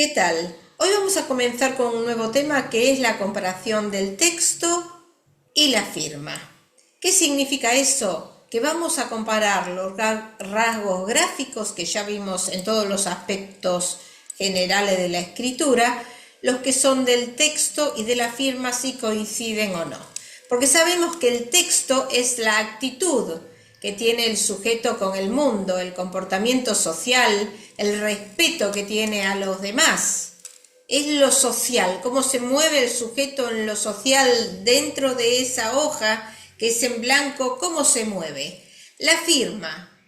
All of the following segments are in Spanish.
¿Qué tal? Hoy vamos a comenzar con un nuevo tema que es la comparación del texto y la firma. ¿Qué significa eso? Que vamos a comparar los rasgos gráficos que ya vimos en todos los aspectos generales de la escritura, los que son del texto y de la firma, si coinciden o no. Porque sabemos que el texto es la actitud que tiene el sujeto con el mundo, el comportamiento social, el respeto que tiene a los demás. Es lo social, cómo se mueve el sujeto en lo social dentro de esa hoja que es en blanco, cómo se mueve. La firma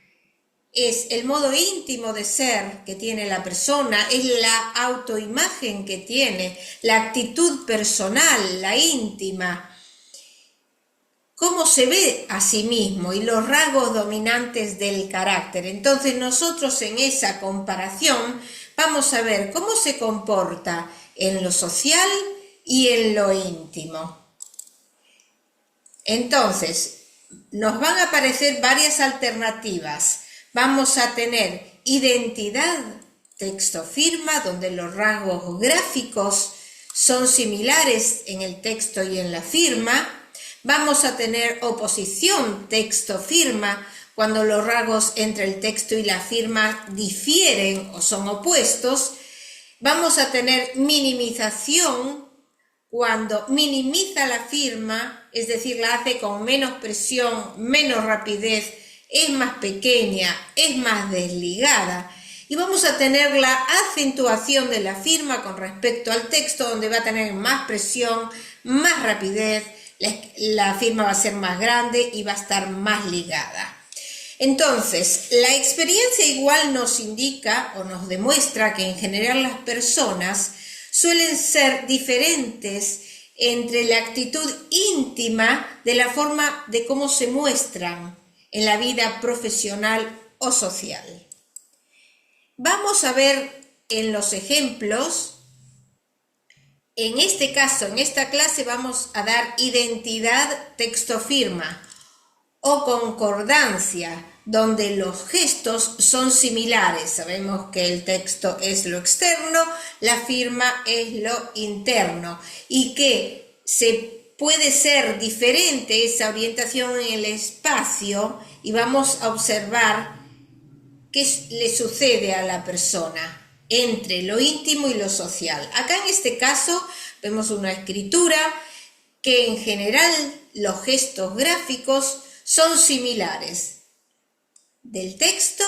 es el modo íntimo de ser que tiene la persona, es la autoimagen que tiene, la actitud personal, la íntima, cómo se ve a sí mismo y los rasgos dominantes del carácter. Entonces nosotros en esa comparación vamos a ver cómo se comporta en lo social y en lo íntimo. Entonces, nos van a aparecer varias alternativas. Vamos a tener identidad, texto firma, donde los rasgos gráficos son similares en el texto y en la firma. Vamos a tener oposición texto-firma, cuando los rasgos entre el texto y la firma difieren o son opuestos. Vamos a tener minimización, cuando minimiza la firma, es decir, la hace con menos presión, menos rapidez, es más pequeña, es más desligada. Y vamos a tener la acentuación de la firma con respecto al texto, donde va a tener más presión, más rapidez, la firma va a ser más grande y va a estar más ligada. Entonces, la experiencia igual nos indica o nos demuestra que en general las personas suelen ser diferentes entre la actitud íntima de la forma de cómo se muestran en la vida profesional o social. Vamos a ver en los ejemplos. En este caso, en esta clase vamos a dar identidad texto-firma o concordancia, donde los gestos son similares. Sabemos que el texto es lo externo, la firma es lo interno y que se puede ser diferente esa orientación en el espacio y vamos a observar qué le sucede a la persona entre lo íntimo y lo social. Acá en este caso vemos una escritura que en general los gestos gráficos son similares del texto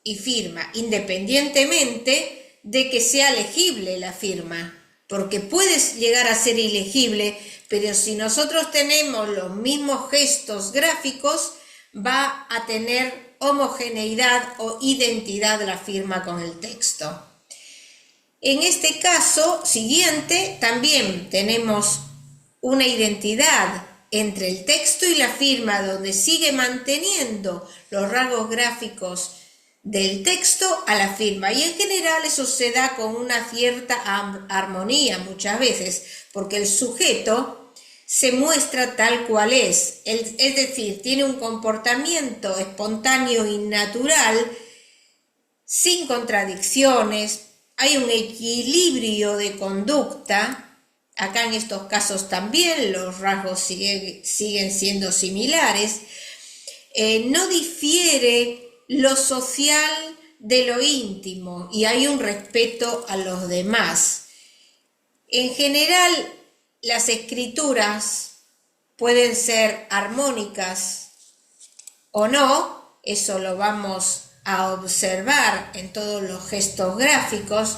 y firma, independientemente de que sea legible la firma, porque puede llegar a ser ilegible, pero si nosotros tenemos los mismos gestos gráficos, va a tener homogeneidad o identidad la firma con el texto. En este caso siguiente también tenemos una identidad entre el texto y la firma, donde sigue manteniendo los rasgos gráficos del texto a la firma, y en general eso se da con una cierta armonía muchas veces, porque el sujeto se muestra tal cual es decir, tiene un comportamiento espontáneo y natural, sin contradicciones, hay un equilibrio de conducta. Acá en estos casos también los rasgos siguen siendo similares. No difiere lo social de lo íntimo y hay un respeto a los demás. En general, las escrituras pueden ser armónicas o no, eso lo vamos a observar en todos los gestos gráficos,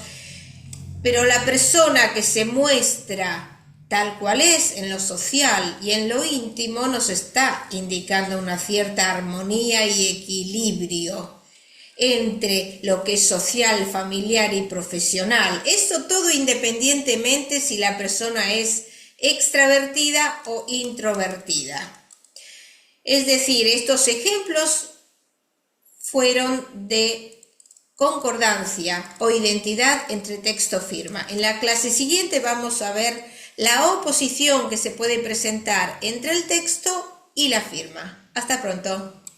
pero la persona que se muestra tal cual es en lo social y en lo íntimo nos está indicando una cierta armonía y equilibrio entre lo que es social, familiar y profesional. Esto todo independientemente si la persona es extravertida o introvertida. Es decir, estos ejemplos fueron de concordancia o identidad entre texto-firma. En la clase siguiente vamos a ver la oposición que se puede presentar entre el texto y la firma. Hasta pronto.